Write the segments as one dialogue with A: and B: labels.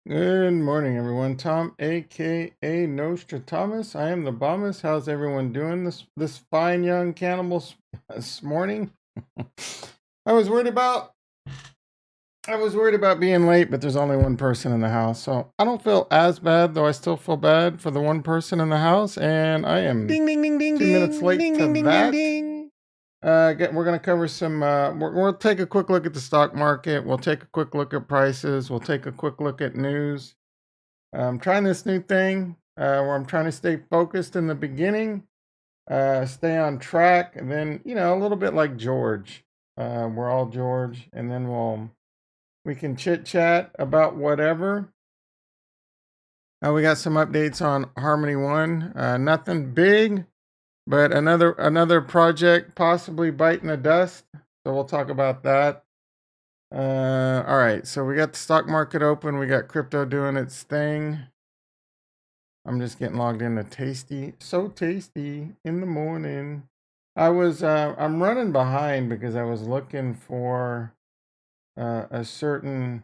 A: Good morning, everyone. Tom, aka Nostradamus. I am the Bommus. How's everyone doing this fine young cannibal this morning? I was worried about I was worried about being late, but there's only one person in the house, so I don't feel as bad. Though I still feel bad for the one person in the house, and I am
B: Ding ding ding ding
A: 2 minutes
B: ding
A: late
B: ding
A: to
B: ding ding ding
A: that.
B: ding.
A: We're going to cover some. We'll take a quick look at the stock market. We'll take a quick look at prices. We'll take a quick look at news. I'm trying this new thing where I'm trying to stay focused in the beginning, stay on track, and then a little bit like George. We're all George, and then we can chit chat about whatever. We got some updates on Harmony One. Nothing big, but another project possibly biting the dust. So we'll talk about that. All right, so we got the stock market open. We got crypto doing its thing. I'm just getting logged into Tasty. So tasty in the morning. I'm running behind because I was looking for a certain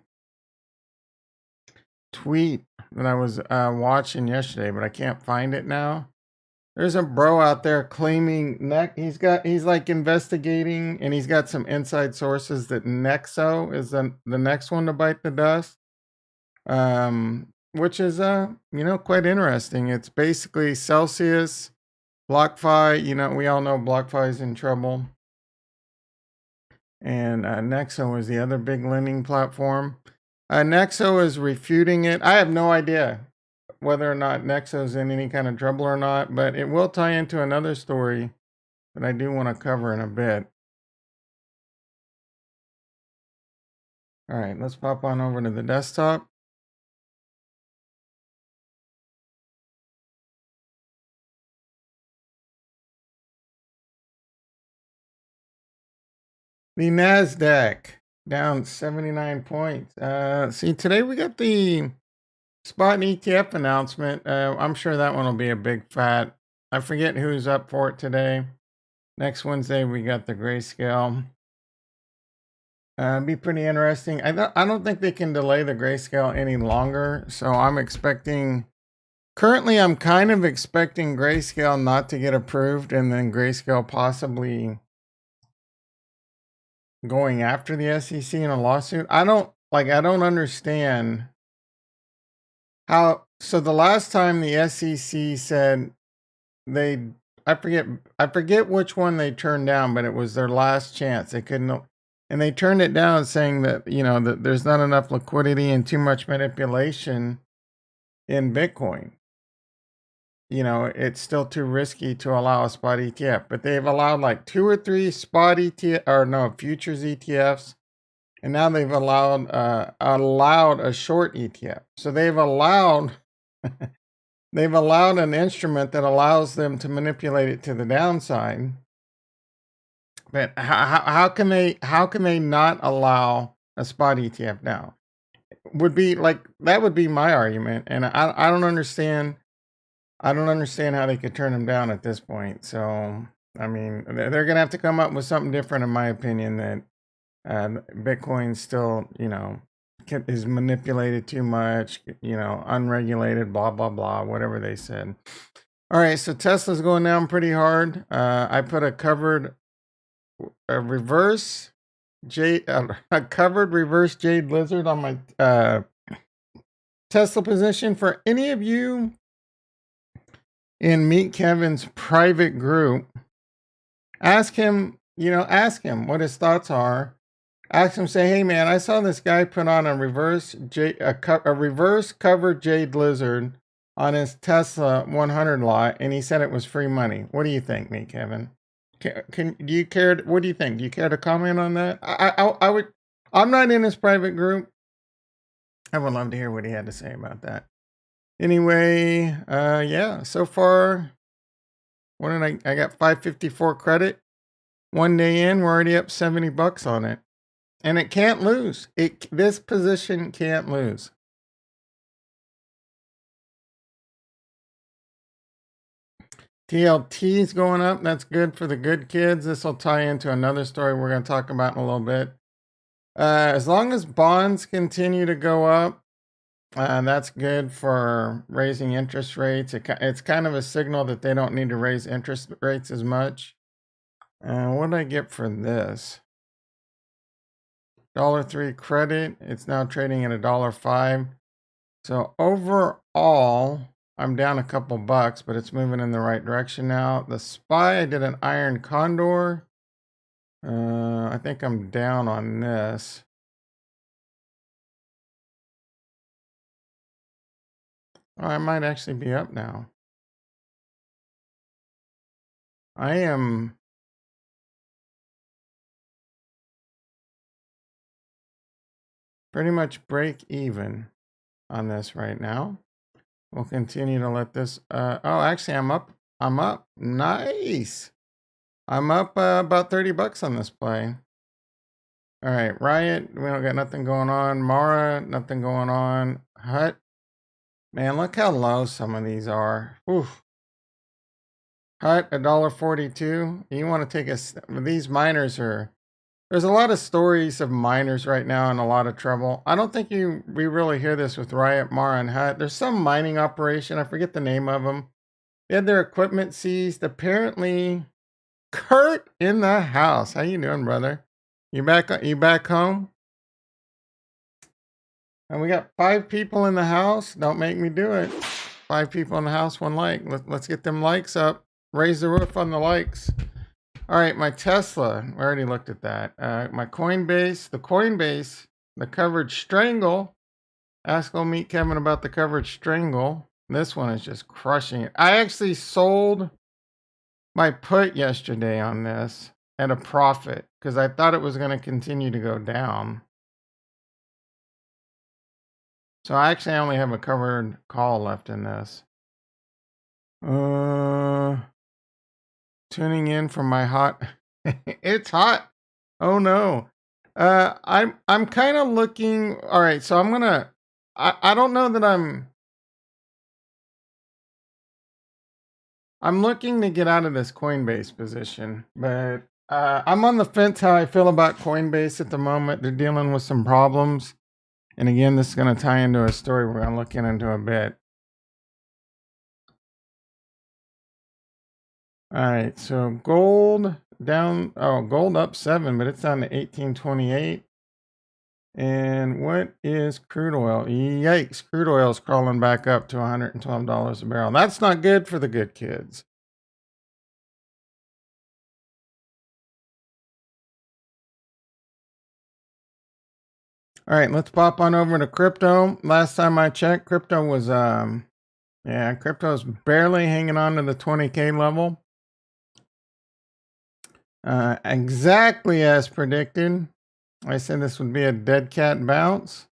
A: tweet that I was watching yesterday, but I can't find it now. There's a bro out there claiming he's like investigating, and he's got some inside sources that Nexo is the next one to bite the dust. Which is quite interesting. It's basically Celsius, BlockFi. We all know BlockFi is in trouble, and Nexo is the other big lending platform. Nexo is refuting it. I have no idea whether or not Nexo is in any kind of trouble or not, but it will tie into another story that I do want to cover in a bit. All right, let's pop on over to the desktop. The NASDAQ down 79 points. See, today we got the spot ETF announcement. I'm sure that one will be a big fat. I forget who's up for it today. Next Wednesday, we got the grayscale. Be pretty interesting. I don't think they can delay the grayscale any longer. So I'm expecting, currently, I'm kind of expecting grayscale not to get approved, and then grayscale possibly going after the SEC in a lawsuit. I don't understand how. So the last time the SEC said they, I forget which one they turned down, but it was their last chance. They couldn't, and they turned it down, saying that that there's not enough liquidity and too much manipulation in Bitcoin. It's still too risky to allow a spot ETF, but they've allowed like 2 or 3 spot ETF, or no, futures ETFs, and now they've allowed a short ETF. So they've allowed an instrument that allows them to manipulate it to the downside. But how can they not allow a spot ETF now? That would be my argument, and I don't understand. I don't understand how they could turn them down at this point. So I mean, they're gonna have to come up with something different, in my opinion. That Bitcoin still, is manipulated too much, unregulated, blah, blah, blah, whatever they said. All right, so Tesla's going down pretty hard. I put a covered reverse jade lizard on my Tesla position. For any of you in Meet Kevin's private group, ask him what his thoughts are. Ask him, say, hey man, I saw this guy put on a reverse covered jade lizard on his Tesla 100 lot, and he said it was free money. What do you think, me, Kevin? Do you care? What do you think? Do you care to comment on that? I would. I'm not in his private group. I would love to hear what he had to say about that. Anyway, yeah. So far, what did I got 554 credit. 1 day in, we're already up $70 on it. And it can't lose. This position can't lose. TLT is going up. That's good for the good kids. This will tie into another story we're going to talk about in a little bit. As long as bonds continue to go up, That's good for raising interest rates. It's kind of a signal that they don't need to raise interest rates as much. What did I get for this? $1.03 credit. It's now trading at $1.05. So overall, I'm down a couple bucks, but it's moving in the right direction now. The SPY, I did an iron condor. I think I'm down on this. Oh, I might actually be up now. I am pretty much break even on this right now. We'll continue to let this, oh, actually I'm up. I'm up. Nice. I'm up about 30 bucks on this play. All right, Riot, we don't got nothing going on. Mara, nothing going on. Hut, man, look how low some of these are. Oof. Hut, $1.42. You want to take these miners are, there's a lot of stories of miners right now in a lot of trouble. I don't think we really hear this with Riot, Mara, and Hut. There's some mining operation, I forget the name of them. They had their equipment seized. Apparently, Kurt in the house. How you doing, brother? You back home? And we got 5 people in the house. Don't make me do it. 5 people in the house, 1 like. Let's get them likes up. Raise the roof on the likes. All right, my Tesla. We already looked at that. My Coinbase. The coverage strangle. Ask old Meet Kevin about the coverage strangle. This one is just crushing it. I actually sold my put yesterday on this at a profit because I thought it was going to continue to go down. So I actually only have a covered call left in this. Tuning in from my hot. It's hot. Oh no. I'm kind of looking. All right, so I'm gonna. I don't know that I'm looking to get out of this Coinbase position, but I'm on the fence how I feel about Coinbase at the moment. They're dealing with some problems. And again, this is going to tie into a story we're going to look into a bit. All right, so gold down, gold up 7, but it's down to 1828. And what is crude oil? Yikes, crude oil is crawling back up to $112 a barrel. That's not good for the good kids. All right, let's pop on over to crypto. Last time I checked, crypto was crypto's barely hanging on to the 20K level. Exactly as predicted. I said this would be a dead cat bounce.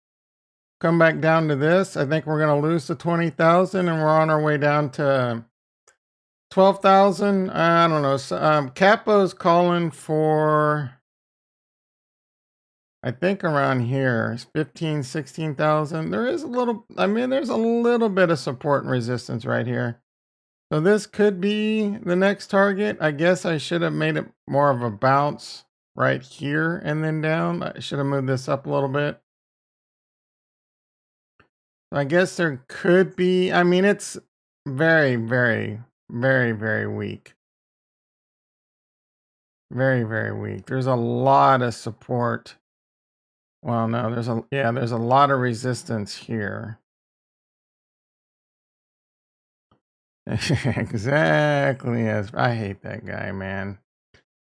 A: Come back down to this. I think we're going to lose the 20,000 and we're on our way down to 12,000. I don't know. So, Capo's calling for, I think around here, 15, 16,000. There is a little, there's a little bit of support and resistance right here. So this could be the next target. I guess I should have made it more of a bounce right here and then down. I should have moved this up a little bit. I guess there could be, it's very, very, very, very weak. Very, very weak. There's a lot of support. Well, no, there's a lot of resistance here. Exactly as I hate that guy, man.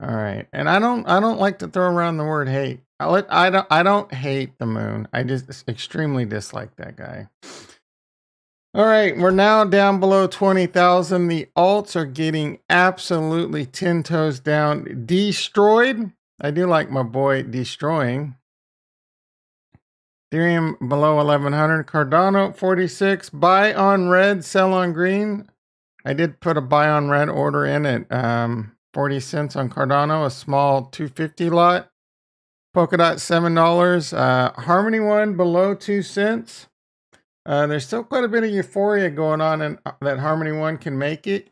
A: All right, and I don't like to throw around the word hate. I don't hate the moon. I just extremely dislike that guy. All right, we're now down below 20,000. The alts are getting absolutely 10 toes down, destroyed. I do like my boy destroying. Ethereum below 1100. Cardano 46. Buy on red, sell on green. I did put a buy on red order in at 40 cents on Cardano, a small 250 lot. Polkadot $7. Harmony One below 2 cents. There's still quite a bit of euphoria going on and that Harmony One can make it.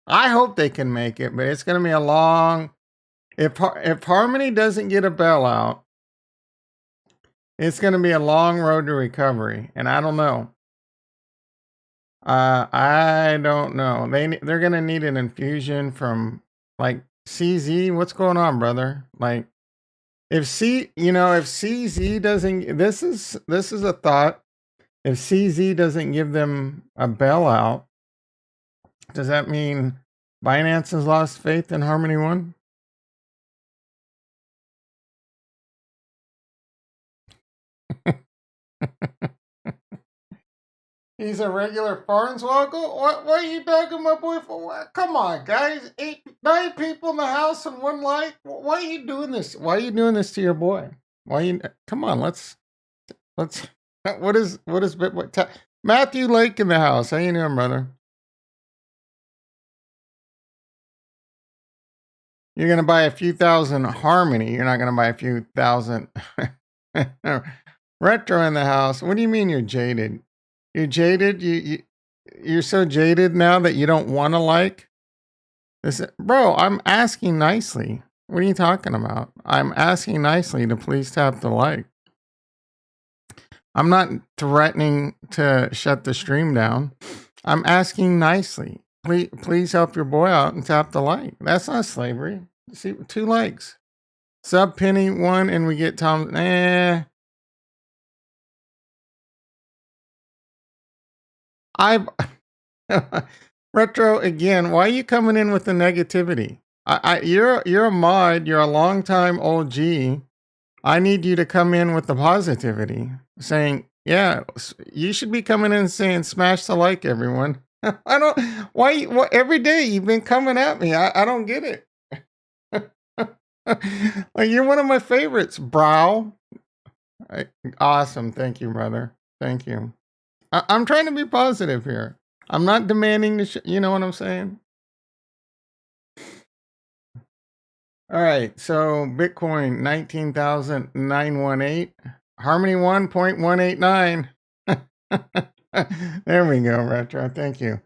A: I hope they can make it, but it's going to be a long. If Harmony doesn't get a bailout, It's going to be a long road to recovery, and I don't know. I don't know. They're going to need an infusion from like CZ. What's going on, brother? Like if CZ doesn't, this is a thought. If CZ doesn't give them a bailout, does that mean Binance has lost faith in Harmony One? He's a regular Farnswoggle? What are you dogging my boy for? What? Come on, guys. 9 people in the house and 1 like. Why are you doing this? Why are you doing this to your boy? Why you come on, let's what Matthew Lake in the house. How you doing, brother? You're gonna buy a few thousand Harmony. You're not gonna buy a few thousand Retro in the house. What do you mean you're jaded? You're jaded? You're so jaded now that you don't want to like? This, bro, I'm asking nicely. What are you talking about? I'm asking nicely to please tap the like. I'm not threatening to shut the stream down. I'm asking nicely. Please help your boy out and tap the like. That's not slavery. See, 2 likes. Sub Penny 1 and we get Tom. I've Retro again. Why are you coming in with the negativity? You're a mod. You're a longtime OG. I need you to come in with the positivity, saying, "Yeah, you should be coming in and saying, smash the like, everyone." I don't. Why? Every day you've been coming at me. I don't get it. Like you're one of my favorites, brow. Awesome. Thank you, brother. Thank you. I'm trying to be positive here. I'm not demanding the you know what I'm saying? All right. So Bitcoin 19,918. Harmony 1.189. There we go, Retro. Thank you.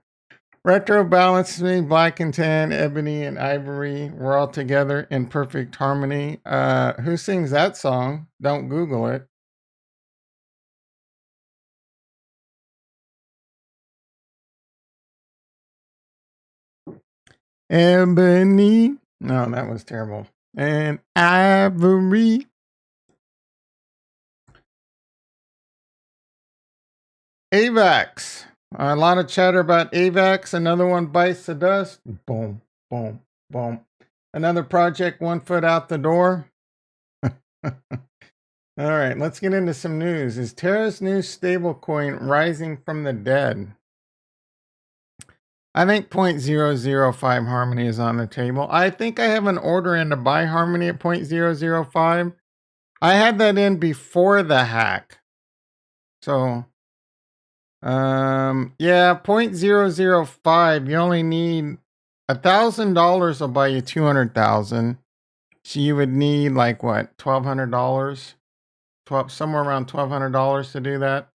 A: Retro balances me, black and tan, ebony and ivory. We're all together in perfect harmony. Who sings that song? Don't Google it. Ebony. No, that was terrible. And ivory. AVAX. A lot of chatter about AVAX. Another one bites the dust. Boom, boom, boom. Another project 1 foot out the door. All right, let's get into some news. Is Terra's new stablecoin rising from the dead? I think 0.005 Harmony is on the table. I think I have an order in to buy Harmony at 0.005. I had that in before the hack. So, yeah, 0.005. You only need $1,000 will buy you 200,000. So you would need like what, $1,200? Somewhere around $1,200 to do that.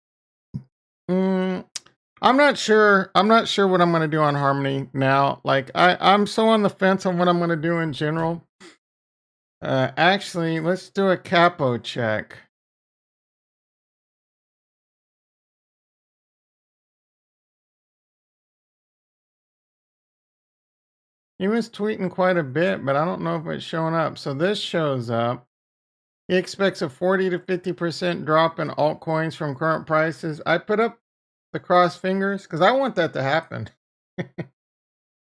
A: I'm not sure. I'm not sure what I'm going to do on Harmony now. Like I'm so on the fence on what I'm going to do in general. Actually, let's do a capo check. He was tweeting quite a bit, but I don't know if it's showing up. So this shows up. He expects a 40 to 50% drop in altcoins from current prices. I put up the cross fingers because I want that to happen.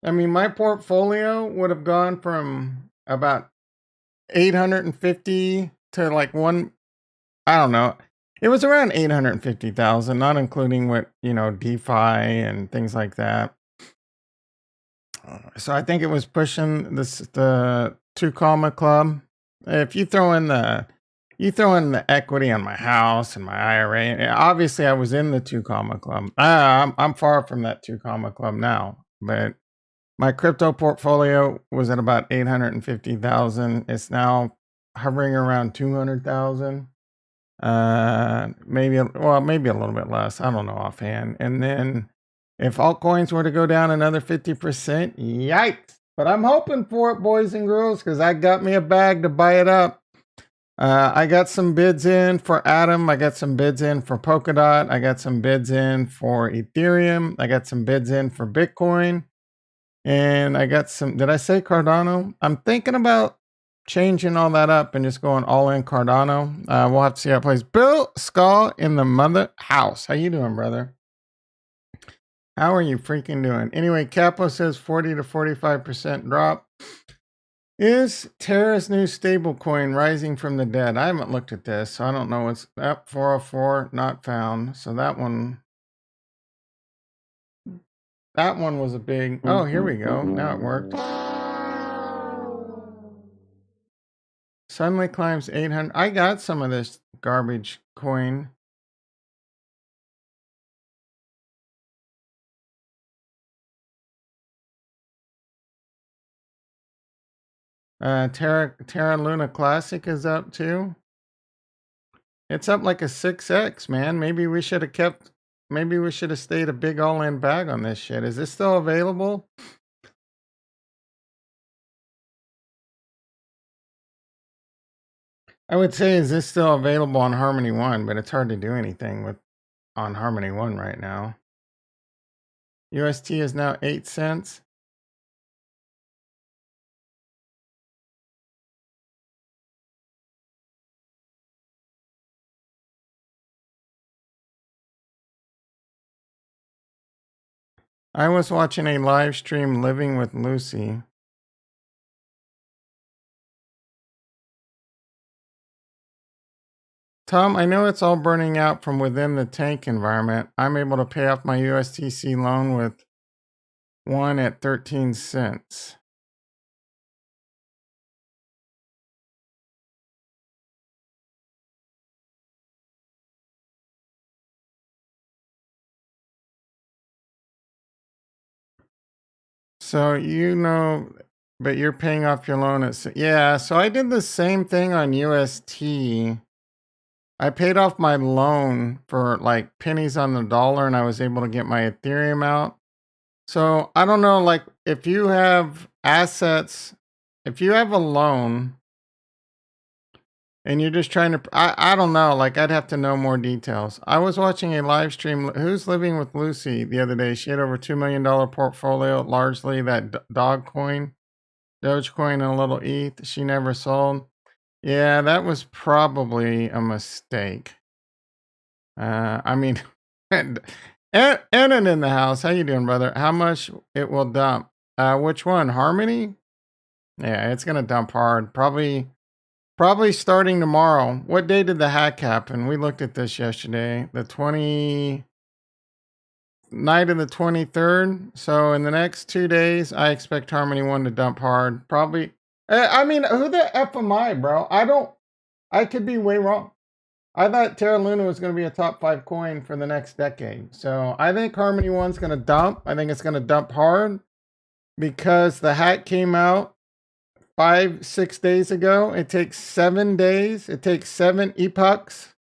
A: I mean, my portfolio would have gone from about 850 to like I don't know. It was around 850,000, not including what, DeFi and things like that. So I think it was pushing the 2 comma club. If you throw in the equity on my house and my IRA, obviously I was in the 2 comma club. I'm far from that 2 comma club now, but my crypto portfolio was at about 850,000. It's now hovering around 200,000. Maybe a little bit less. I don't know offhand. And then if altcoins were to go down another 50%, yikes. But I'm hoping for it, boys and girls, because I got me a bag to buy it up. I got some bids in for Atom. I got some bids in for Polkadot. I got some bids in for Ethereum. I got some bids in for Bitcoin. And I got some, did I say Cardano? I'm thinking about changing all that up and just going all in Cardano. We'll have to see how it plays. Bill Skull in the mother house. How you doing, brother? How are you freaking doing? Anyway, Capo says 40 to 45% drop. Is Terra's new stablecoin rising from the dead? I haven't looked at this, so I don't know what's up. 404 not found. So that one was a big. Oh, here we go. Now it worked. Suddenly climbs 800. I got some of this garbage coin. Terra Luna Classic is up too. It's up like a 6x, man. Maybe we should have stayed a big all-in bag on this shit. Is this still available? I would say, is this still available on Harmony One? But it's hard to do anything with on Harmony One right now. UST is now 8 cents. I was watching a live stream Living with Lucy. Tom, I know it's all burning out from within the tank environment. I'm able to pay off my USTC loan with one at 13 cents. So, but you're paying off your loan at, yeah, so I did the same thing on UST. I paid off my loan for like pennies on the dollar and I was able to get my Ethereum out. So I don't know, like if you have assets, if you have a loan and you're just trying to, I don't know, like I'd have to know more details. I was watching a live stream, Who's Living with Lucy the other day. She had over $2 million portfolio, largely that dog coin, Dogecoin and a little ETH. She never sold. Yeah, that was probably a mistake. I mean, and in the house. How you doing, brother? How much it will dump? Which one? Harmony? Yeah, it's gonna dump hard. Probably starting tomorrow. What day did the hack happen? We looked at this yesterday. Night of the 23rd. So in the next 2 days, I expect Harmony One to dump hard. Probably. I mean, who the F am I, bro? I could be way wrong. I thought Terra Luna was going to be a top 5 coin for the next decade. So I think Harmony One's going to dump. I think it's going to dump hard because the hack came out 5-6 days ago. It takes 7 days. It takes 7 epochs.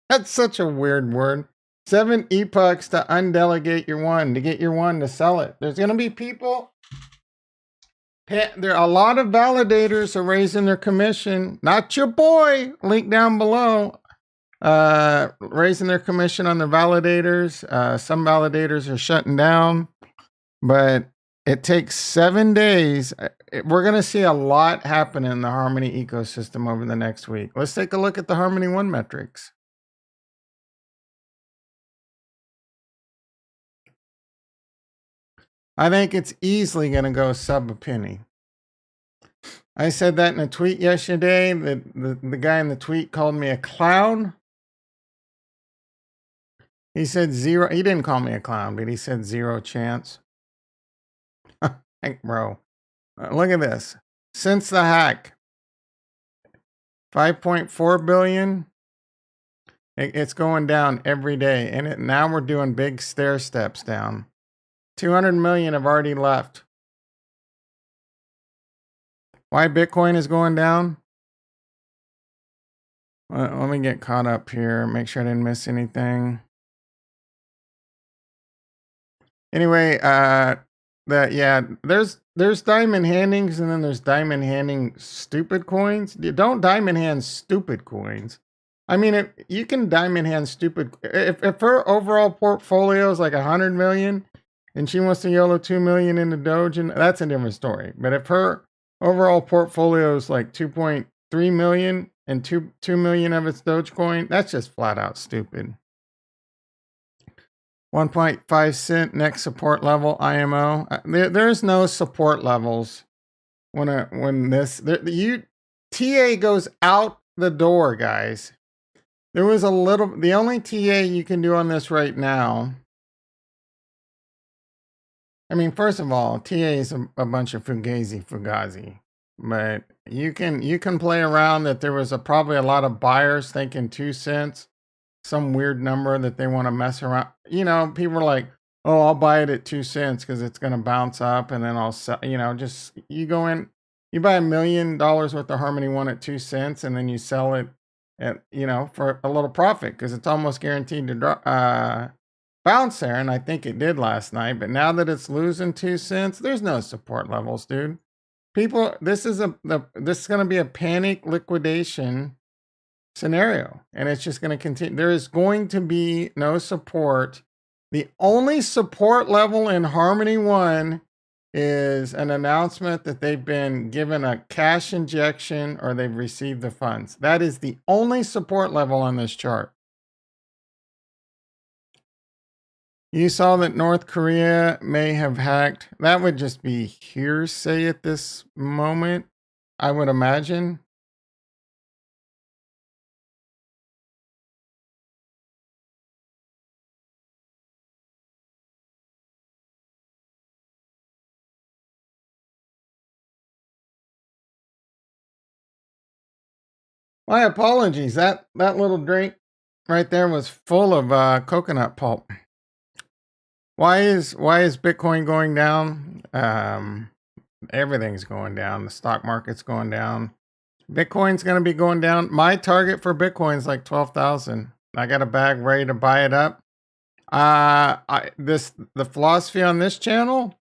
A: That's such a weird word. 7 epochs to undelegate your one, to get your one to sell it. There's going to be people. There are a lot of validators are raising their commission. Not your boy. Link down below. Raising their commission on the validators. Some validators are shutting down, but it takes 7 days. We're going to see a lot happen in the Harmony ecosystem over the next week. Let's take a look at the Harmony One metrics. I think it's easily going to go sub a penny. I said that in a tweet yesterday. The guy in the tweet called me a clown. He said 0. He didn't call me a clown, but he said 0 chance. Heck, bro. Look at this. Since the hack, 5.4 billion. It's going down every day. And now we're doing big stair steps down. 200 million have already left. Why Bitcoin is going down? Let me get caught up here. Make sure I didn't miss anything. Anyway, that yeah, there's diamond handings and then there's diamond handing stupid coins. You don't diamond hand stupid coins. I mean, if you can diamond hand stupid, if her overall portfolio is like 100 million, and she wants to YOLO 2 million into Doge, and that's a different story. But if her overall portfolio is like 2.3 million and 2 million of its Dogecoin, that's just flat out stupid. 1.5 cent next support level IMO. There's no support levels when this TA goes out the door, guys. There was the only TA you can do on this right now. I mean, first of all, TA is a bunch of fugazi, but you can play around that there was probably a lot of buyers thinking 2 cents. Some weird number that they want to mess around. You know, people are like, oh, I'll buy it at 2 cents because it's going to bounce up and then I'll sell, just you go in, you buy $1 million worth of Harmony One at 2 cents and then you sell it at, for a little profit because it's almost guaranteed to bounce there. And I think it did last night, but now that it's losing 2 cents, there's no support levels, dude. People, this is going to be a panic liquidation scenario, and it's just going to continue. There is going to be no support. The only support level in Harmony One is an announcement that they've been given a cash injection or they've received the funds. That is the only support level on this chart. You saw that North Korea may have hacked. That would just be hearsay at this moment, I would imagine. My apologies. That little drink right there was full of coconut pulp. Why is Bitcoin going down? Everything's going down. The stock market's going down. Bitcoin's going to be going down. My target for Bitcoin is like 12,000. I got a bag ready to buy it up. The philosophy on this channel,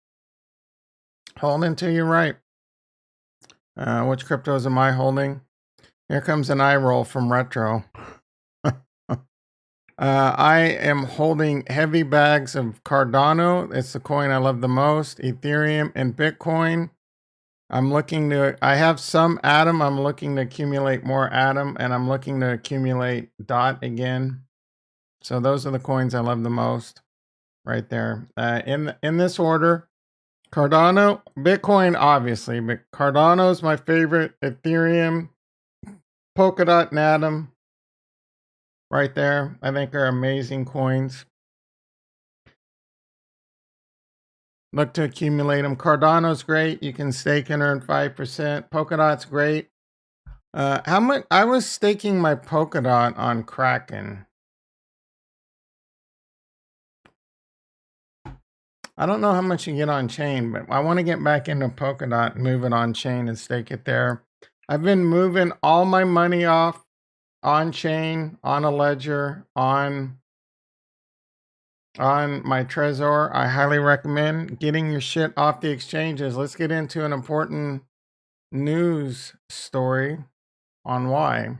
A: hold until you're right. Which cryptos am I holding? Here comes an eye roll from Retro. I am holding heavy bags of Cardano. It's the coin I love the most. Ethereum and Bitcoin. I have some Atom. I'm looking to accumulate more Atom, and I'm looking to accumulate DOT again. So those are the coins I love the most right there. In this order, Cardano, Bitcoin, obviously, but Cardano is my favorite. Ethereum, Polkadot, and Atom. Right there, I think are amazing coins. Look to accumulate them. Cardano's great. You can stake and earn 5%. Polkadot's great. How much? I was staking my Polkadot on Kraken. I don't know how much you get on chain, but I want to get back into Polkadot and move it on chain and stake it there. I've been moving all my money off on chain, on a ledger, on my Trezor. I highly recommend getting your shit off the exchanges. Let's get into an important news story on why.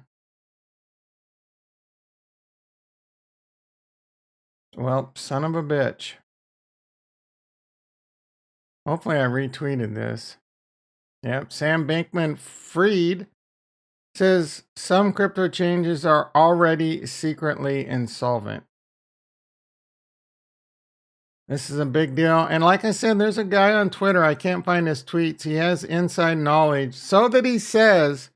A: Well, son of a bitch. Hopefully I retweeted this. Yep, Sam Bankman-Fried says some crypto changes are already secretly insolvent. This is a big deal. And like I said, there's a guy on Twitter. I can't find his tweets. He has inside knowledge so that he says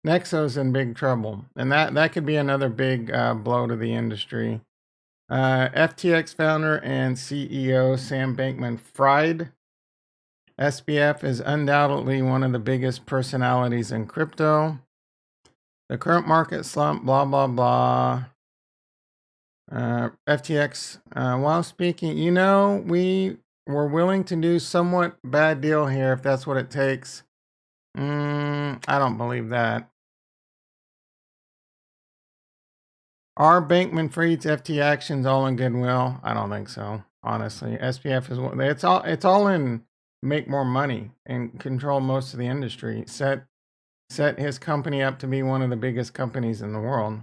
A: Nexo's in big trouble. And that could be another big blow to the industry. FTX founder and CEO Sam Bankman-Fried. SBF is undoubtedly one of the biggest personalities in crypto. The current market slump, blah, blah, blah. FTX, while speaking, we were willing to do somewhat bad deal here if that's what it takes. I don't believe that. Are Bankman-Fried's FT actions all in goodwill? I don't think so. Honestly, SPF is it's all in make more money and control most of the industry. Set his company up to be one of the biggest companies in the world.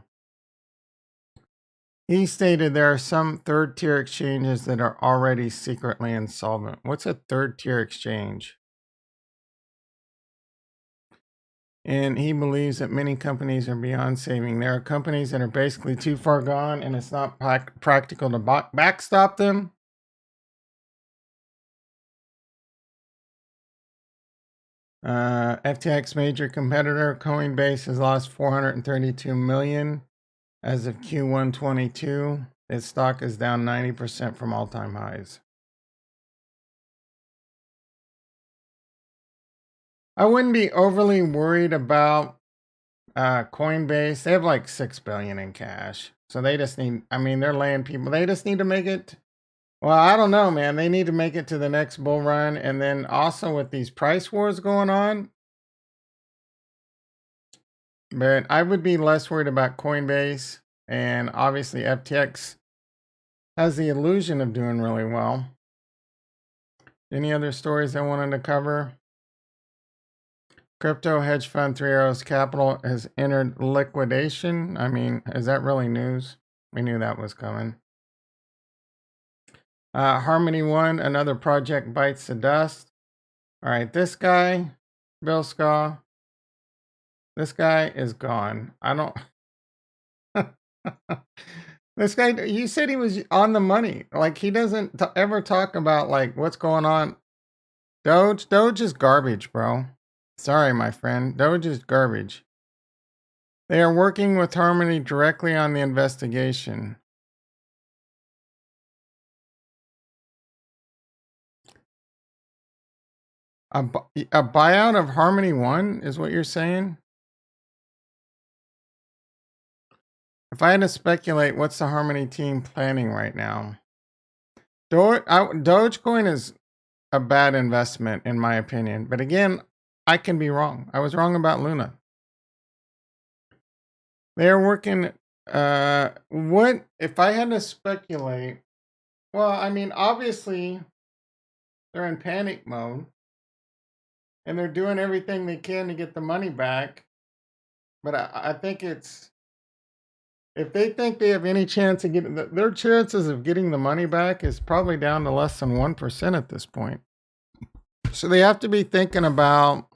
A: He stated there are some third tier exchanges that are already secretly insolvent. What's a third tier exchange? And he believes that many companies are beyond saving. There are companies that are basically too far gone and it's not practical to backstop them. FTX major competitor Coinbase has lost 432 million as of Q1 22. Its stock is down 90% from all-time highs. I wouldn't be overly worried about Coinbase. They have like 6 billion in cash. So they just need, I mean, they're laying people. They just need to make it. Well, I don't know, man. They need to make it to the next bull run. And then also with these price wars going on. But I would be less worried about Coinbase. And obviously FTX has the illusion of doing really well. Any other stories I wanted to cover? Crypto hedge fund Three Arrows Capital has entered liquidation. I mean, is that really news? We knew that was coming. Harmony One, another project bites the dust. All right, this guy, Bill Skaw, this guy is gone. I don't. This guy, you said he was on the money. Like, he doesn't ever talk about, like, what's going on. Doge is garbage, bro. Sorry, my friend. Doge is garbage. They are working with Harmony directly on the investigation. A buyout of Harmony One is what you're saying? If I had to speculate, what's the Harmony team planning right now? Dogecoin is a bad investment, in my opinion. But again, I can be wrong. I was wrong about Luna. They are working. What if I had to speculate? Well, I mean, obviously, they're in panic mode. And they're doing everything they can to get the money back. But I think it's, if they think they have any chance of getting, their chances of getting the money back is probably down to less than 1% at this point. So they have to be thinking about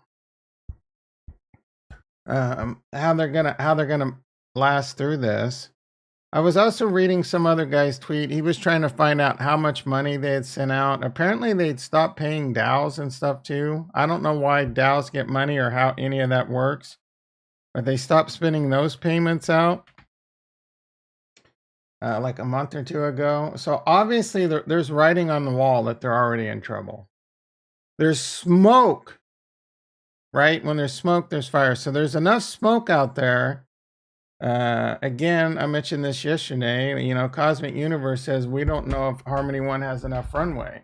A: how they're gonna last through this. I was also reading some other guy's tweet. He was trying to find out how much money they had sent out. Apparently they'd stopped paying DAOs and stuff too. I don't know why DAOs get money or how any of that works, but they stopped spending those payments out like a month or two ago. So obviously there's writing on the wall that they're already in trouble. There's smoke, right? When there's smoke, there's fire. So there's enough smoke out there. Again, I mentioned this yesterday. You know, Cosmic Universe says we don't know if Harmony One has enough runway.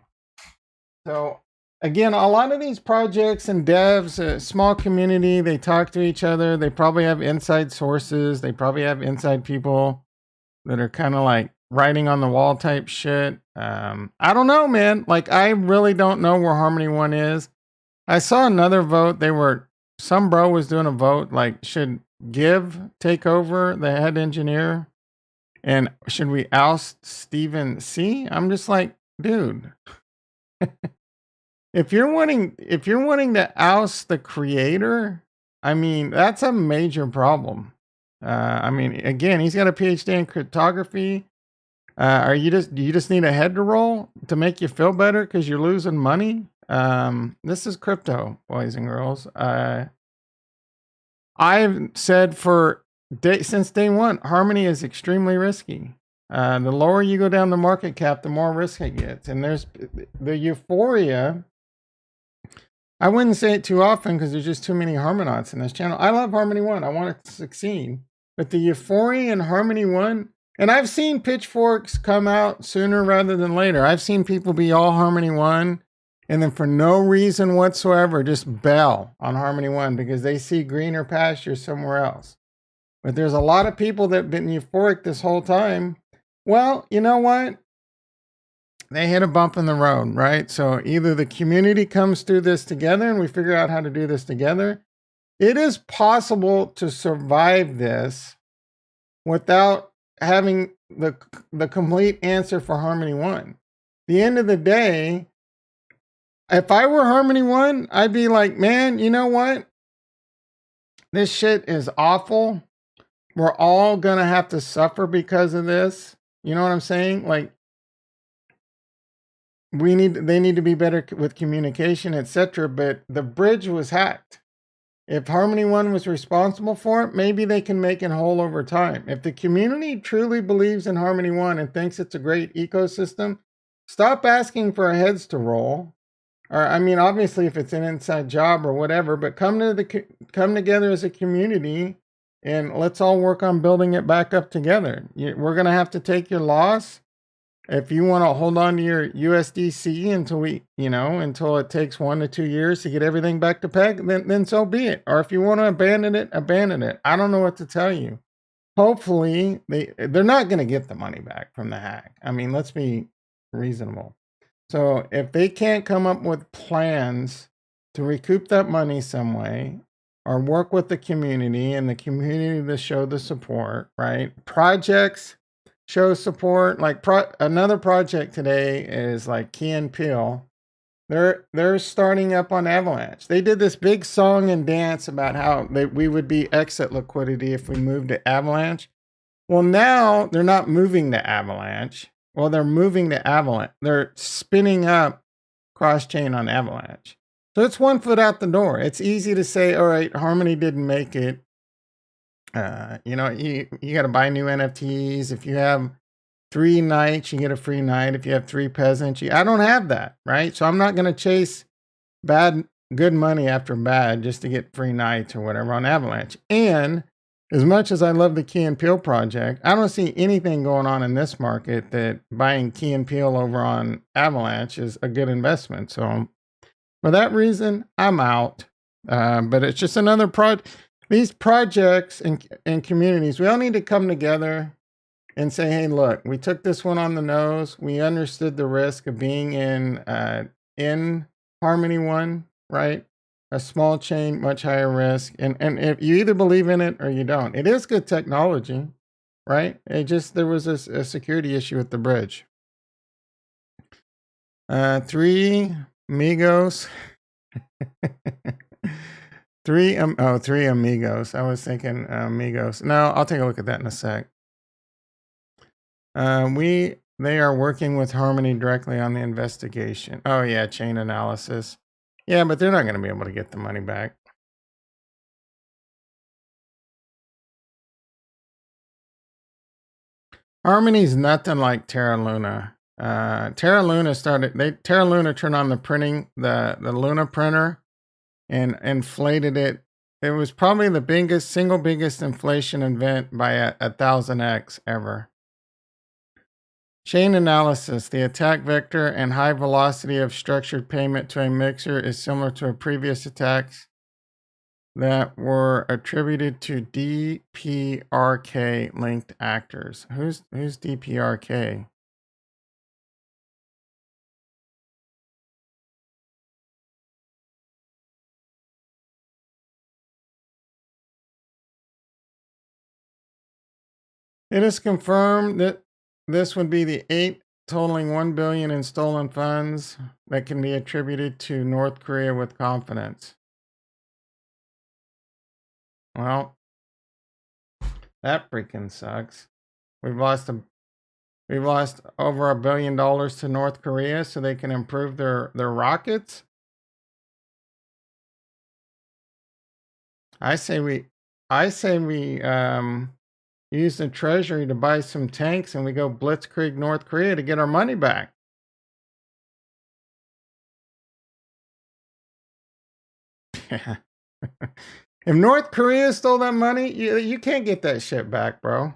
A: So again, a lot of these projects and devs, a small community, they talk to each other. They probably have inside sources. They probably have inside people that are kind of like writing on the wall type shit. I don't know, man. Like, I really don't know where Harmony One is. I saw another vote. Some bro was doing a vote like, should Give take over the head engineer, and should we oust Steven C? I'm just like, dude, if you're wanting to oust the creator, I mean, that's a major problem. I mean, again, he's got a PhD in cryptography. Do you just need a head to roll to make you feel better because you're losing money? This is crypto, boys and girls. I've said since day one, Harmony is extremely risky. The lower you go down the market cap, the more risk it gets. And there's the euphoria. I wouldn't say it too often because there's just too many Harmonauts in this channel. I love Harmony One. I want it to succeed. But the euphoria in Harmony One, and I've seen pitchforks come out sooner rather than later. I've seen people be all Harmony One, and then for no reason whatsoever, just bail on Harmony One because they see greener pastures somewhere else. But there's a lot of people that have been euphoric this whole time. Well, you know what? they hit a bump in the road, right? So either the community comes through this together and we figure out how to do this together. It is possible to survive this without having the complete answer for Harmony One. The end of the day, if I were Harmony One, I'd be like, man, you know what? This shit is awful. We're all gonna have to suffer because of this. You know what I'm saying? Like, they need to be better with communication, etc. But the bridge was hacked. If Harmony One was responsible for it, maybe they can make it whole over time. If the community truly believes in Harmony One and thinks it's a great ecosystem, stop asking for heads to roll. Or, I mean, obviously, if it's an inside job or whatever, but come together as a community and let's all work on building it back up together. We're gonna have to take your loss. If you want to hold on to your USDC until it takes 1 to 2 years to get everything back to peg, then so be it. Or if you want to abandon it, abandon it. I don't know what to tell you. Hopefully they're not going to get the money back from the hack. I mean, let's be reasonable. So if they can't come up with plans to recoup that money some way, or work with the community and the community to show the support, right? Projects show support. Like another project today is like Key and Peele. They're starting up on Avalanche. They did this big song and dance about how we would be exit liquidity if we moved to Avalanche. Well, now they're not moving to Avalanche. Well, they're moving to Avalanche. They're spinning up cross-chain on Avalanche. So it's 1 foot out the door. It's easy to say, all right, Harmony didn't make it. You got to buy new NFTs. If you have 3 nights, you get a free night. If you have 3 peasants, I don't have that, right? So I'm not going to chase good money after bad just to get free nights or whatever on Avalanche. And as much as I love the Key and Peele project, I don't see anything going on in this market that buying Key and Peele over on Avalanche is a good investment. So for that reason, I'm out. But it's just another project. These projects and communities, we all need to come together and say, hey, look, we took this one on the nose. We understood the risk of being in Harmony One, right? A small chain, much higher risk. And if you either believe in it or you don't. It is good technology, right? There was a security issue with the bridge. 3 Amigos. 3 Amigos. I was thinking Amigos. No, I'll take a look at that in a sec. They are working with Harmony directly on the investigation. Oh yeah, chain analysis. Yeah, but they're not going to be able to get the money back. Harmony's nothing like Terra Luna. Terra Luna turned on the Luna printer and inflated it. It was probably the single biggest inflation event by 1,000x ever. Chain analysis. The attack vector and high velocity of structured payment to a mixer is similar to previous attacks that were attributed to DPRK linked actors. Who's DPRK? It is confirmed that this would be the 8 totaling 1 billion in stolen funds that can be attributed to North Korea with confidence. Well, that freaking sucks. We've lost over $1 billion to North Korea so they can improve their rockets. I say we use the treasury to buy some tanks and we go blitzkrieg North Korea to get our money back. If North Korea stole that money, you can't get that shit back, bro.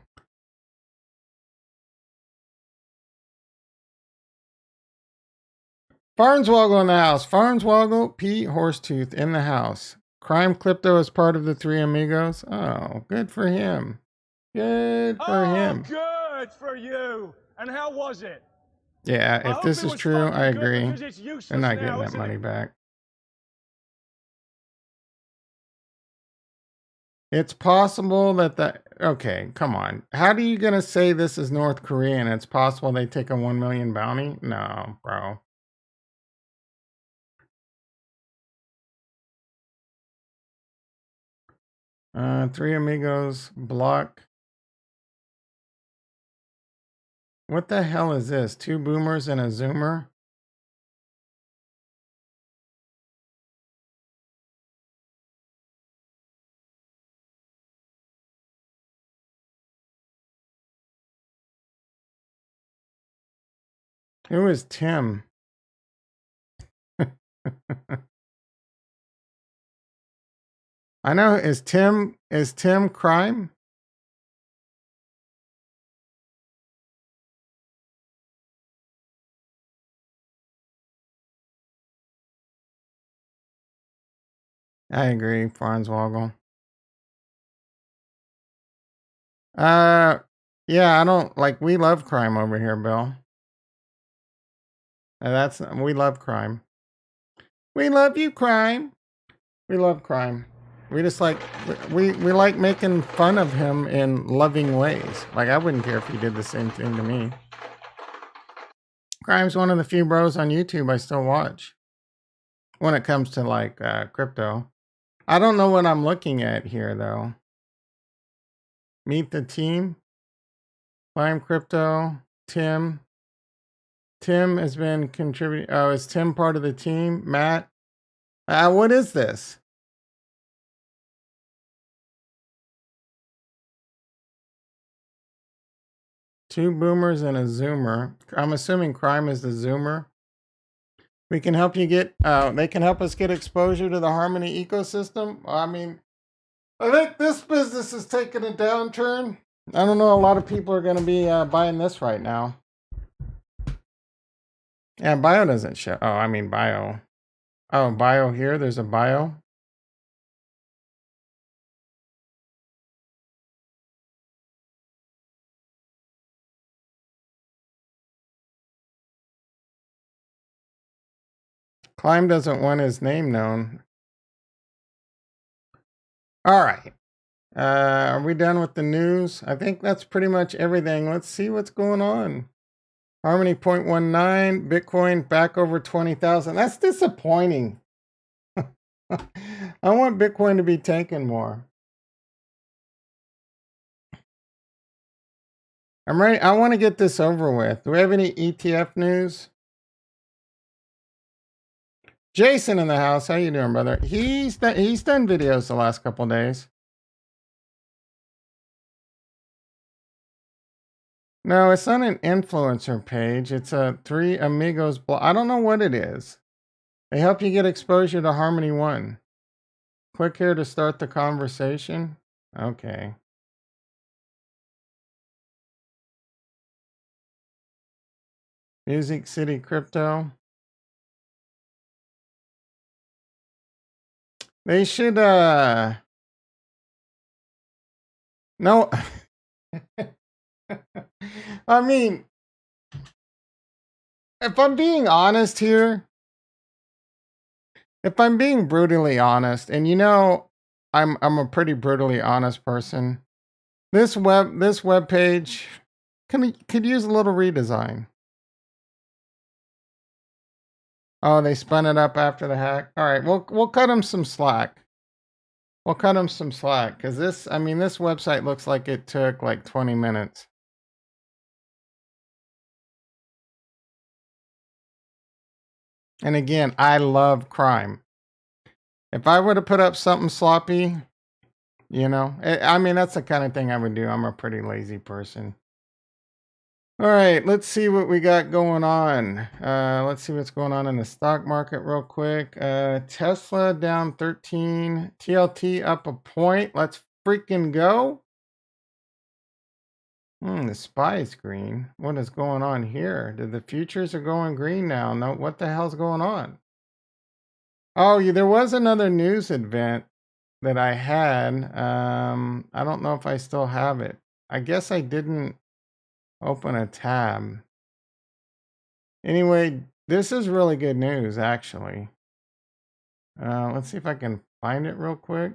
A: Farnswoggle in the house. Farnswoggle, Pete Horsetooth in the house. Crime Crypto is part of the 3 Amigos. Oh, good for him. Good for him.
B: Good for you. And how was it?
A: Yeah, if this is true, I agree. They're not getting
B: now,
A: that money back. It's possible that okay, come on. How are you gonna say this is North Korea and it's possible they take a 1 million bounty? No, bro. Three amigos block. What the hell is this? Two boomers and a zoomer? Who is Tim? I know, is Tim crime? I agree, Franzwogel. Uh yeah, I don't like we love crime over here, Bill. We love crime. We love you, crime. We love crime. We just like we like making fun of him in loving ways. Like I wouldn't care if he did the same thing to me. Crime's one of the few bros on YouTube I still watch when it comes to like crypto. I don't know what I'm looking at here though. Meet the team. Climb crypto. Tim. Tim has been contributing. Oh, is Tim part of the team? Matt. What is this? Two boomers and a zoomer. I'm assuming crime is the zoomer. We can help you get. They can help us get exposure to the Harmony ecosystem. I mean, I think this business is taking a downturn. I don't know. A lot of people are going to be buying this right now. Yeah, bio doesn't show. Oh, I mean bio. Oh, bio here. There's a bio. Climb doesn't want his name known. All right. Are we done with the news? I think that's pretty much everything. Let's see what's going on. Harmony 0.19, Bitcoin back over 20,000. That's disappointing. I want Bitcoin to be tanking more. I'm ready. I want to get this over with. Do we have any ETF news? Jason in the house. How you doing, brother? He's done videos the last couple days. No, it's not an influencer page. It's a Three Amigos blog. I don't know what it is. They help you get exposure to Harmony One. Click here to start the conversation. Okay. Music City Crypto. They should no. I mean, if I'm being honest here, if I'm being brutally honest, and you know, I'm a pretty brutally honest person. This web page could use a little redesign. Oh, they spun it up after the hack. All right, we'll cut them some slack. We'll cut them some slack because this website looks like it took like 20 minutes. And again, I love crime. If I were to put up something sloppy, you know, I mean, that's the kind of thing I would do. I'm a pretty lazy person. All right, let's see what we got going on. Let's see what's going on in the stock market real quick. Tesla down 13, TLT up a point. Let's freaking go. The SPY is green. What is going on here? The futures are going green now. No, what the hell's going on? Oh, yeah, there was another news event that I had. I don't know if I still have it. I guess I didn't open a tab. Anyway, this is really good news, actually. Let's see if I can find it real quick.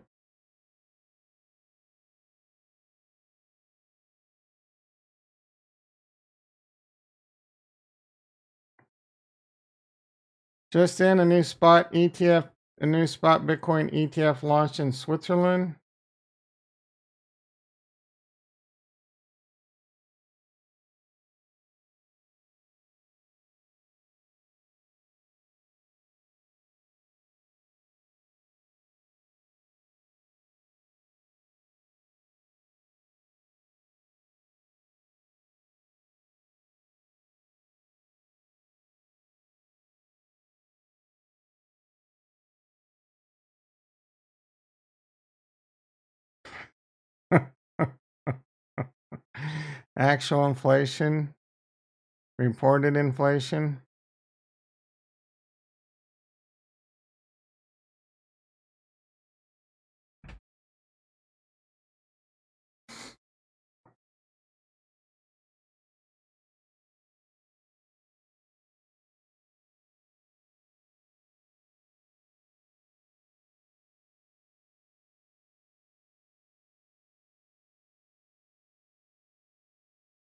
A: Just in, a new spot ETF, a new spot Bitcoin ETF launched in Switzerland. Actual inflation, reported inflation.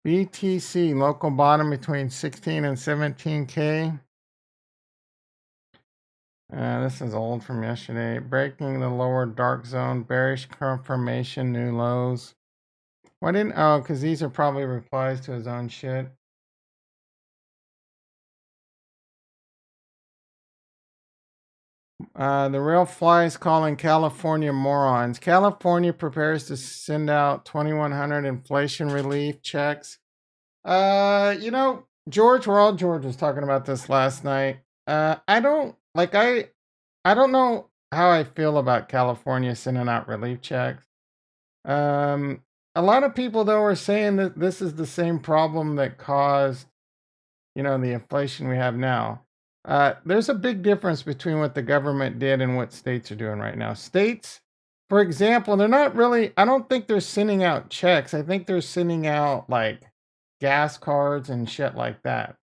A: BTC, local bottom between 16 and 17K. This is old from yesterday. Breaking the lower dark zone, bearish confirmation, new lows. Why didn't, oh, because these are probably replies to his own shit. The real flies calling California morons. California prepares to send out 2,100 inflation relief checks. George, George was talking about this last night. I don't like I don't know how I feel about California sending out relief checks. A lot of people though are saying that this is the same problem that caused, the inflation we have now. There's a big difference between what the government did and what states are doing right now. States, for example, they're not really, I don't think they're sending out checks. I think they're sending out like gas cards and shit like that.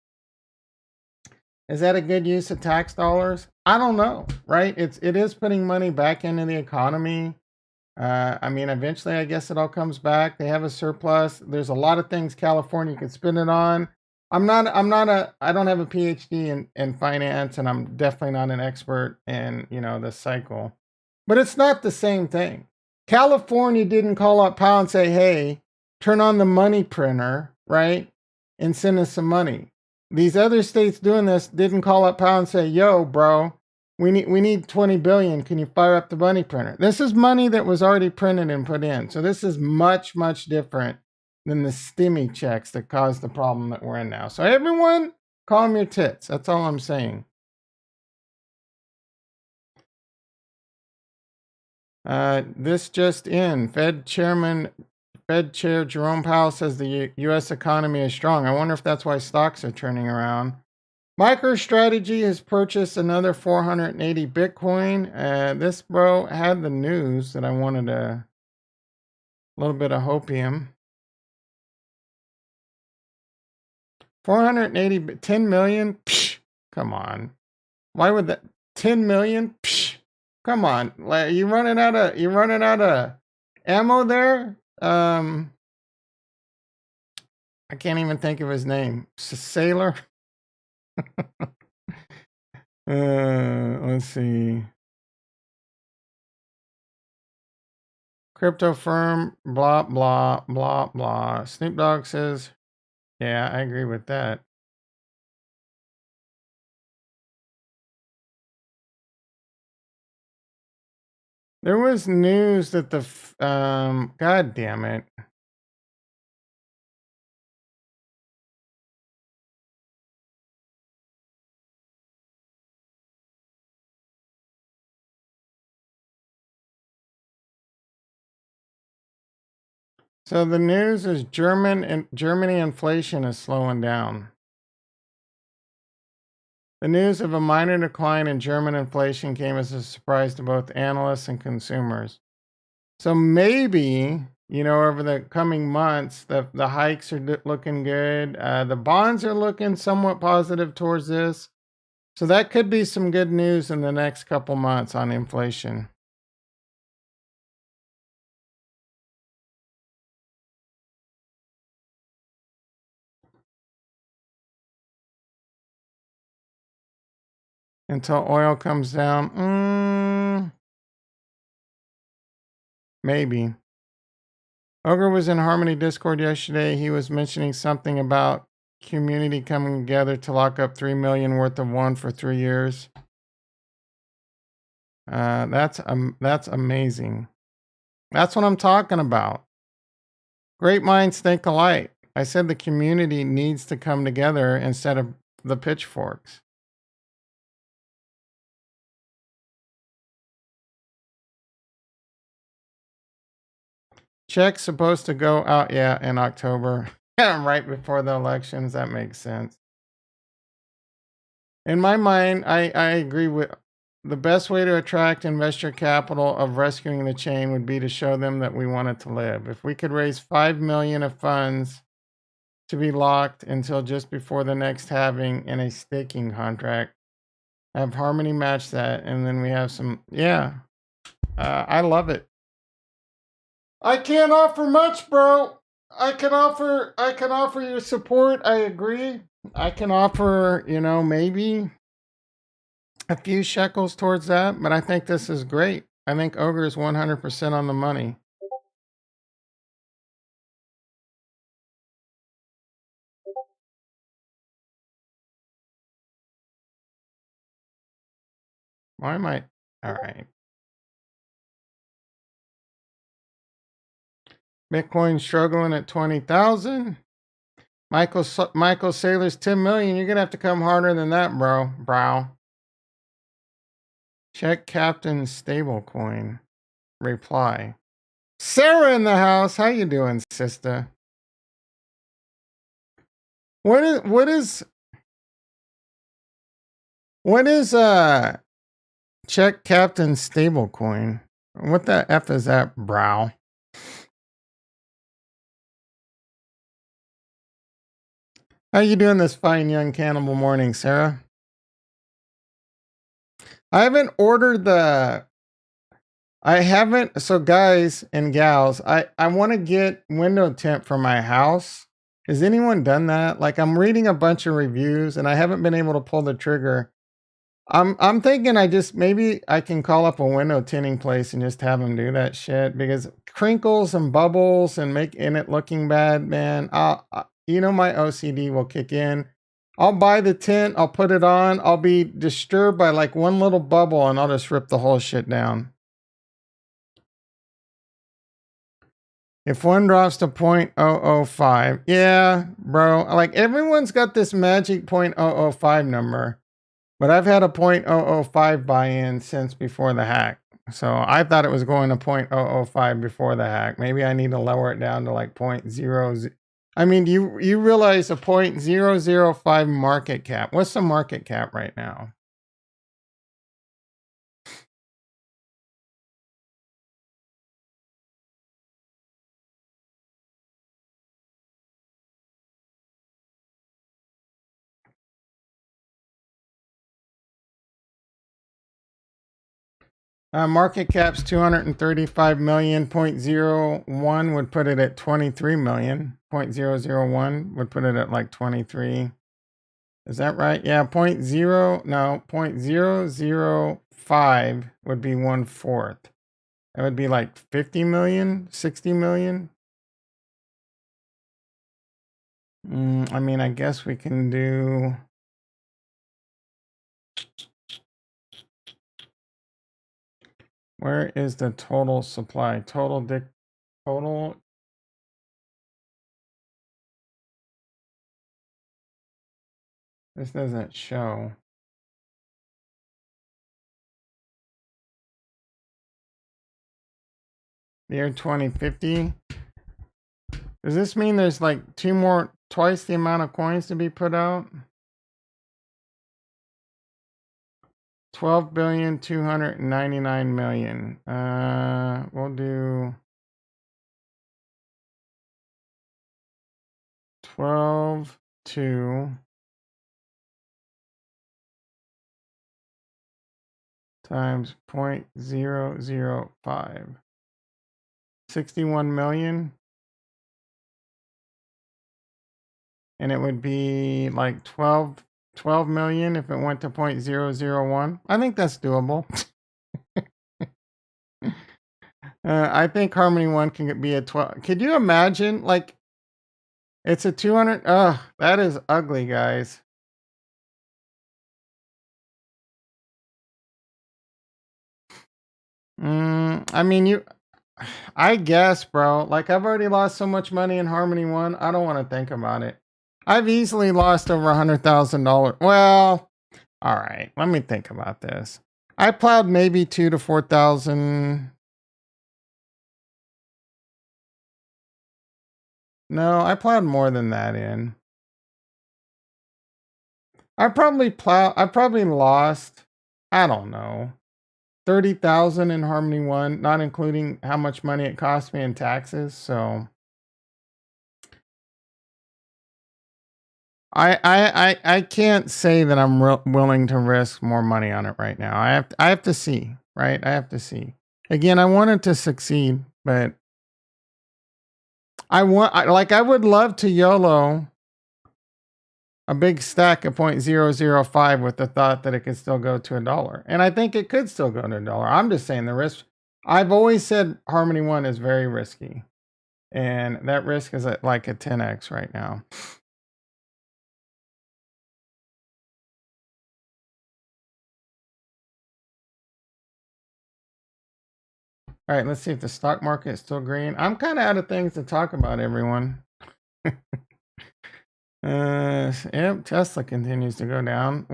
A: Is that a good use of tax dollars? I don't know, right? It is putting money back into the economy. I mean, eventually, I guess it all comes back. They have a surplus. There's a lot of things California could spend it on. I don't have a PhD in finance, and I'm definitely not an expert in, this cycle. But it's not the same thing. California didn't call up Powell and say, hey, turn on the money printer, right? And send us some money. These other states doing this didn't call up Powell and say, yo, bro, we need 20 billion. Can you fire up the money printer? This is money that was already printed and put in. So this is much, much different than the stimmy checks that caused the problem that we're in now. So everyone, calm your tits. That's all I'm saying. This just in. Fed Chair Jerome Powell says the U.S. economy is strong. I wonder if that's why stocks are turning around. MicroStrategy has purchased another 480 Bitcoin. This bro had the news that I wanted a little bit of hopium. 480, 10 million? Psh, come on. Why would that? 10 million? Psh, come on. You running out of ammo there? I can't even think of his name. Sailor? Let's see. Crypto firm, blah, blah, blah, blah. Snoop Dogg says, yeah, I agree with that. There was news that God damn it. So the news is Germany inflation is slowing down. The news of a minor decline in German inflation came as a surprise to both analysts and consumers. So maybe over the coming months. The hikes are looking good. The bonds are looking somewhat positive towards this. So that could be some good news in the next couple months on inflation. Until oil comes down. Maybe. Ogre was in Harmony Discord yesterday. He was mentioning something about community coming together to lock up 3 million worth of one for 3 years. That's amazing. That's what I'm talking about. Great minds think alike. I said the community needs to come together instead of the pitchforks. Check's supposed to go out, in October. Right before the elections. That makes sense. In my mind, I agree with the best way to attract investor capital of rescuing the chain would be to show them that we want it to live. If we could raise 5 million of funds to be locked until just before the next halving in a staking contract, have Harmony match that, and then we have some. I love it. I can't offer much, bro. I can offer your support. I agree. I can offer, maybe a few shekels towards that, but I think this is great. I think Ogre is 100% on the money. Why am I? All right. Bitcoin struggling at 20,000. Michael Saylor's 10 million. You're gonna have to come harder than that, bro. Brow. Check Captain Stablecoin. Reply. Sarah in the house. How you doing, sister? What is check Captain Stablecoin? What the F is that, brow? How you doing this fine young cannibal morning, Sarah? I haven't ordered so guys and gals, I want to get window tint for my house. Has anyone done that? Like, I'm reading a bunch of reviews and I haven't been able to pull the trigger. I'm thinking maybe I can call up a window tinting place and just have them do that shit, because crinkles and bubbles and making it looking bad, man. My OCD will kick in. I'll buy the tint, I'll put it on, I'll be disturbed by like one little bubble and I'll just rip the whole shit down. If one drops to 0.005, yeah, bro. Like, everyone's got this magic 0.005 number, but I've had a 0.005 buy-in since before the hack. So I thought it was going to 0.005 before the hack. Maybe I need to lower it down to like 0.00. I mean, do you realize a 0.005 market cap? What's the market cap right now? Market cap's 235 million. 0.01 would put it at 23 million. 0.001 would put it at like 23. Is that right? Yeah, 0.005 would be 1/4. That would be like 50 million, 60 million. I mean, I guess we can do. Where is the total supply? Total. This doesn't show. The year 2050. Does this mean there's like twice the amount of coins to be put out? 12,299,000,000. We'll do 12.2 times 0.005. 61 million. And it would be like 12 million if it went to 0.001. I think that's doable. I think Harmony One can be a 12. Could you imagine? Like, it's a 200. Ugh, that is ugly, guys. I mean, I guess, bro. Like, I've already lost so much money in Harmony One. I don't want to think about it. I've easily lost over $100,000. Well, all right. Let me think about this. I plowed maybe 2 to 4,000. No, I plowed more than that in. I probably lost, I don't know, 30,000 in Harmony One, not including how much money it cost me in taxes. So I can't say that I'm willing to risk more money on it right now. I have to see, right? I have to see. Again, I wanted to succeed, but I would love to YOLO a big stack of 0.005 with the thought that it could still go to $1. And I think it could still go to $1. I'm just saying the risk. I've always said Harmony One is very risky. And that risk is at like a 10x right now. All right, let's see if the stock market is still green. I'm kind of out of things to talk about, everyone. Yep, Tesla continues to go down.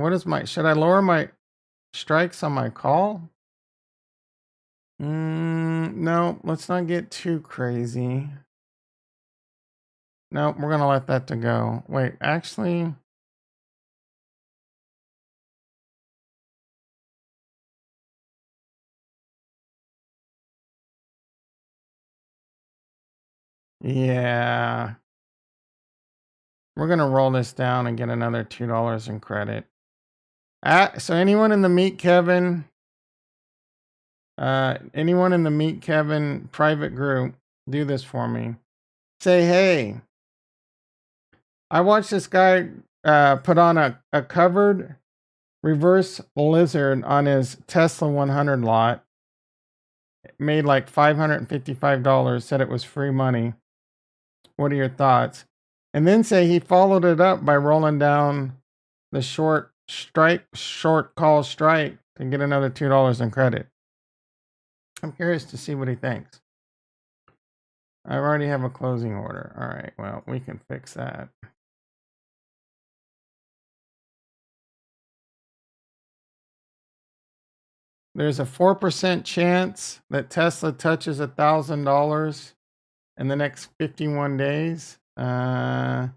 A: Should I lower my strikes on my call? No, let's not get too crazy. No, we're gonna let that to go. Wait, actually. Yeah. We're gonna roll this down and get another $2 in credit. So anyone in the Meet Kevin private group, do this for me. Say, hey, I watched this guy put on a covered reverse lizard on his Tesla 100 lot. Made like $555, said it was free money. What are your thoughts? And then say he followed it up by rolling down the short call strike to get another $2 in credit. I'm curious to see what he thinks. I already have a closing order. All right, well, we can fix that. There's a 4% chance that Tesla touches $1,000 in the next 51 days. Their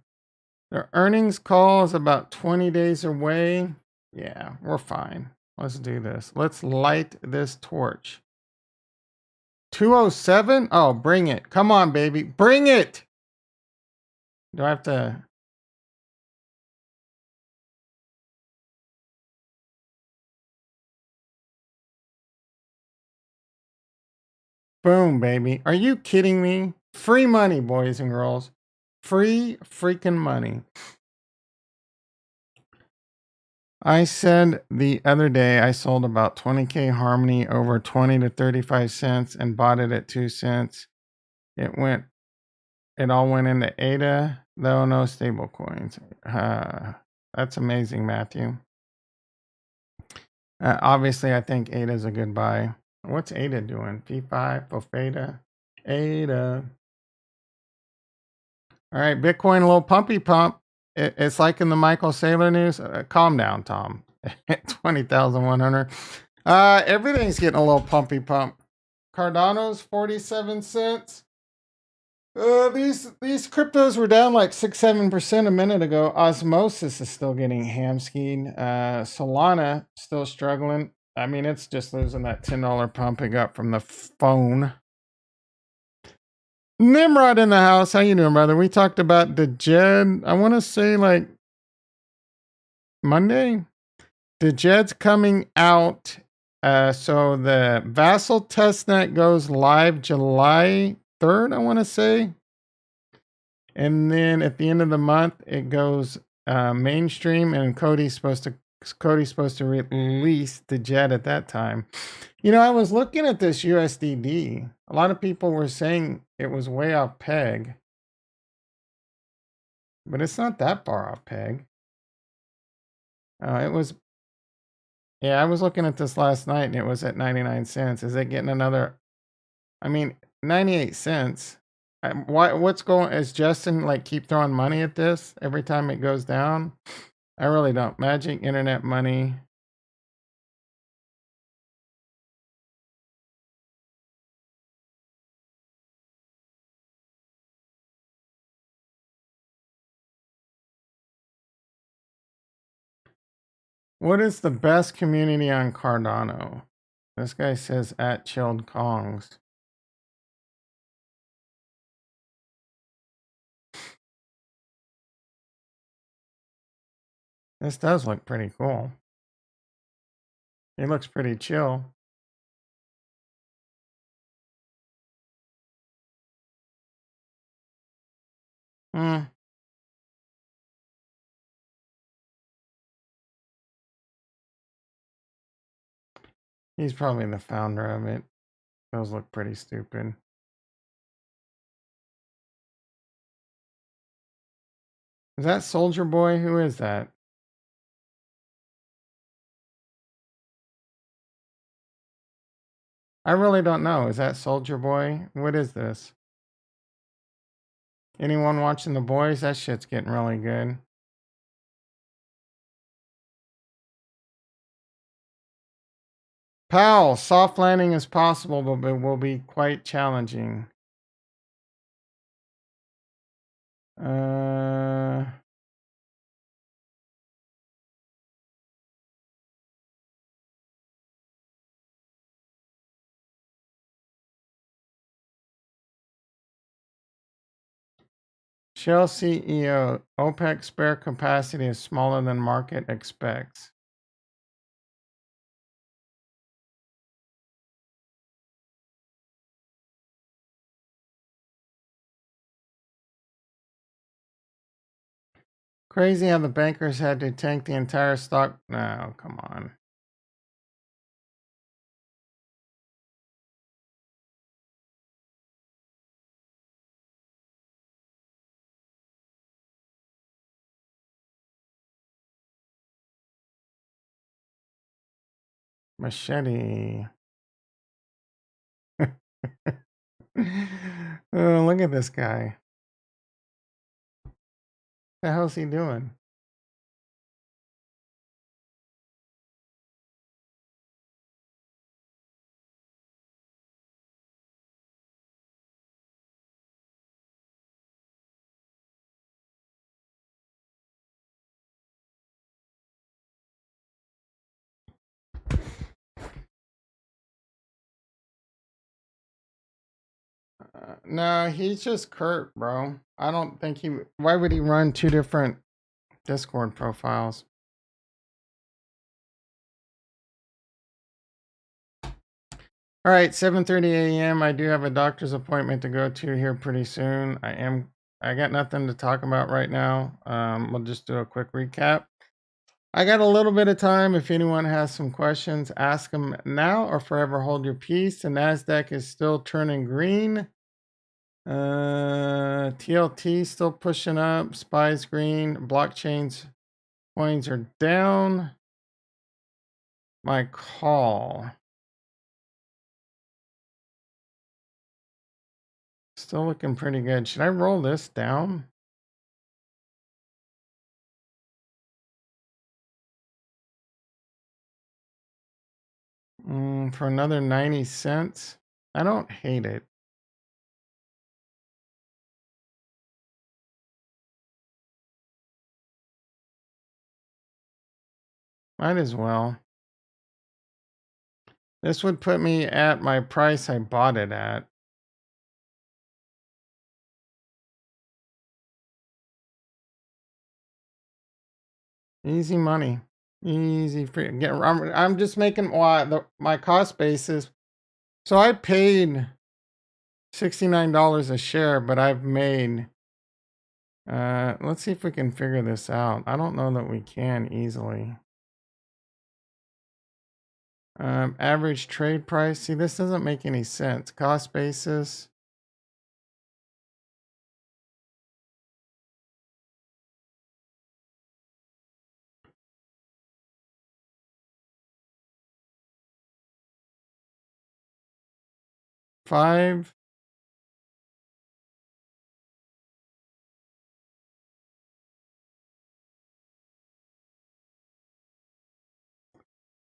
A: earnings call is about 20 days away. Yeah, we're fine. Let's do this. Let's light this torch. 207? Oh, bring it. Come on, baby. Bring it. Do I have to? Boom, baby. Are you kidding me? Free money, boys and girls. Free freaking money. I said the other day I sold about 20K Harmony over 20 to 35 cents and bought it at 2 cents. It all went into ADA, though no stable coins. That's amazing, Matthew. Obviously, I think ADA is a good buy. What's ADA doing? P5, Fofeta, ADA. All right, Bitcoin, a little pumpy pump. It's like in the Michael Saylor news. Calm down, Tom. 20,100. Everything's getting a little pumpy pump. Cardano's 47 cents. These cryptos were down like 6-7% a minute ago. Osmosis is still getting hamskied. Solana still struggling. I mean, it's just losing that $10 pump it got from the phone. Nimrod in the house. How you doing, brother? We talked about the Jed. I want to say like Monday. The Jed's coming out. So the Vassal testnet goes live July 3rd, I want to say. And then at the end of the month, it goes mainstream, and Cody's supposed to release the Jet at that time. You know, I was looking at this USDD. A lot of people were saying it was way off peg, but it's not that far off peg. It was, yeah, I was looking at this last night and it was at 99 cents. Is it getting another, I mean, 98 cents? What's going, is Justin like keep throwing money at this every time it goes down? I really don't. Magic internet money. What is the best community on Cardano? This guy says at Chilled Kongs. This does look pretty cool. It looks pretty chill. Hmm. He's probably the founder of it. Those look pretty stupid. Is that Soldier Boy? Who is that? I really don't know. Is that Soldier Boy? What is this? Anyone watching The Boys? That shit's getting really good. Pal, soft landing is possible, but it will be quite challenging. Uh... Shell CEO, OPEC spare capacity is smaller than market expects. Crazy how the bankers had to tank the entire stock. No, come on. Machete. Oh, look at this guy. What the hell's he doing? No, he's just Kurt, bro. I don't think he. Why would he run two different Discord profiles? All right, 7:30 a.m. I do have a doctor's appointment to go to here pretty soon. I got nothing to talk about right now. We'll just do a quick recap. I got a little bit of time. If anyone has some questions, ask them now or forever hold your peace. The Nasdaq is still turning green. TLT still pushing up. Spies green. Blockchains coins are down. My call. Still looking pretty good. Should I roll this down? For another 90 cents? I don't hate it. Might as well. This would put me at my price I bought it at. Easy money. Easy free. I'm just making my cost basis. So I paid $69 a share, but I've made, let's see if we can figure this out. I don't know that we can easily. Average trade price. See, this doesn't make any sense. Cost basis. Five.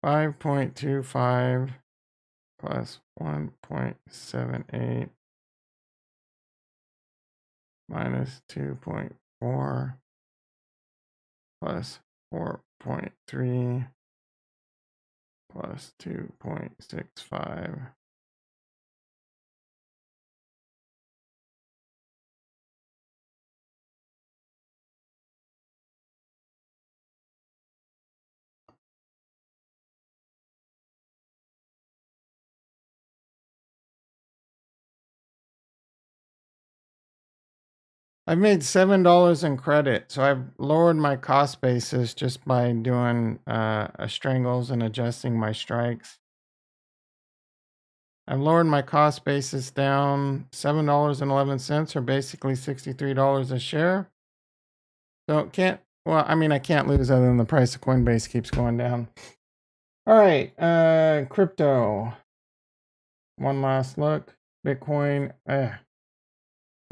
A: $5.25 plus 1.78 minus 2.4 plus 4.3 plus 2.65. I've made $7 in credit, so I've lowered my cost basis just by doing strangles and adjusting my strikes. I've lowered my cost basis down $7.11, or basically $63 a share. So can't, well, I mean, I can't lose other than the price of Coinbase keeps going down. All right, crypto. One last look. Bitcoin.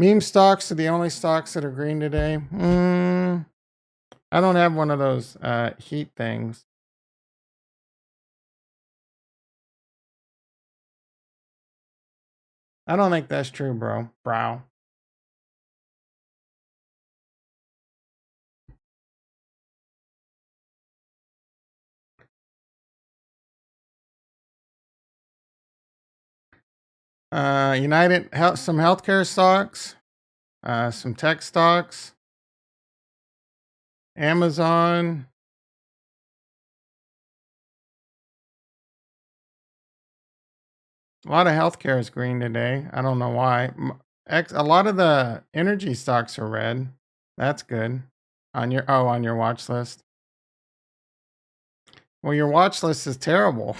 A: Meme stocks are the only stocks that are green today. I don't have one of those heat things. I don't think that's true, bro. United Health, some healthcare stocks, some tech stocks, Amazon. A lot of healthcare is green today. I don't know why. A lot of the energy stocks are red. That's good. On your watch list. Well, your watch list is terrible.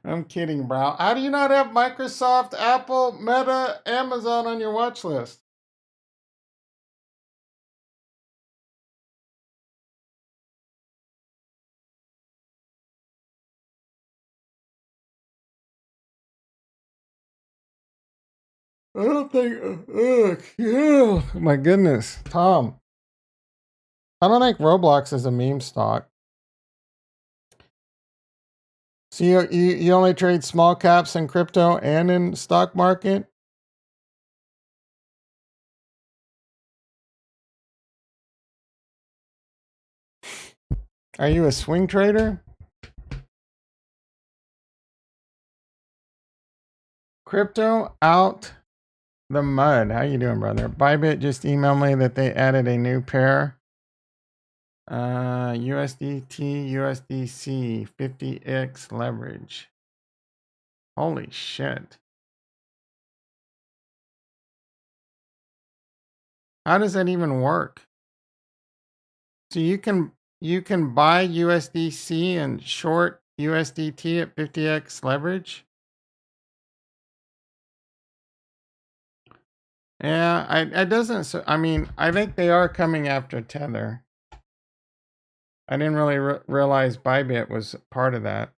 A: I'm kidding, bro. How do you not have Microsoft, Apple, Meta, Amazon on your watch list? I don't think. Yeah. My goodness, Tom. I don't think Roblox is a meme stock. So you only trade small caps in crypto and in stock market? Are you a swing trader? Crypto out the mud. How you doing, brother? Bybit just emailed me that they added a new pair. USDT, USDC, 50x leverage. Holy shit. How does that even work? So you can buy USDC and short USDT at 50x leverage? Yeah, it doesn't. So, I mean, I think they are coming after Tether. I didn't really realize Bybit was part of that.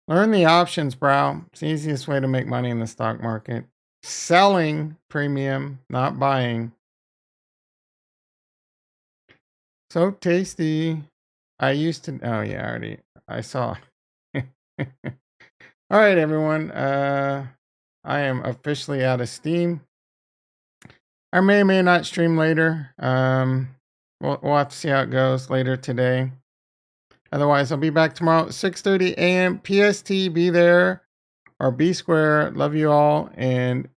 A: Learn the options, bro. It's the easiest way to make money in the stock market. Selling premium, not buying. So tasty. I used to. Oh yeah, I saw. All right, everyone. I am officially out of Steam. I may or may not stream later. We'll have to see how it goes later today. Otherwise, I'll be back tomorrow at 6:30 a.m. PST. Be there. or B square. Love you all, and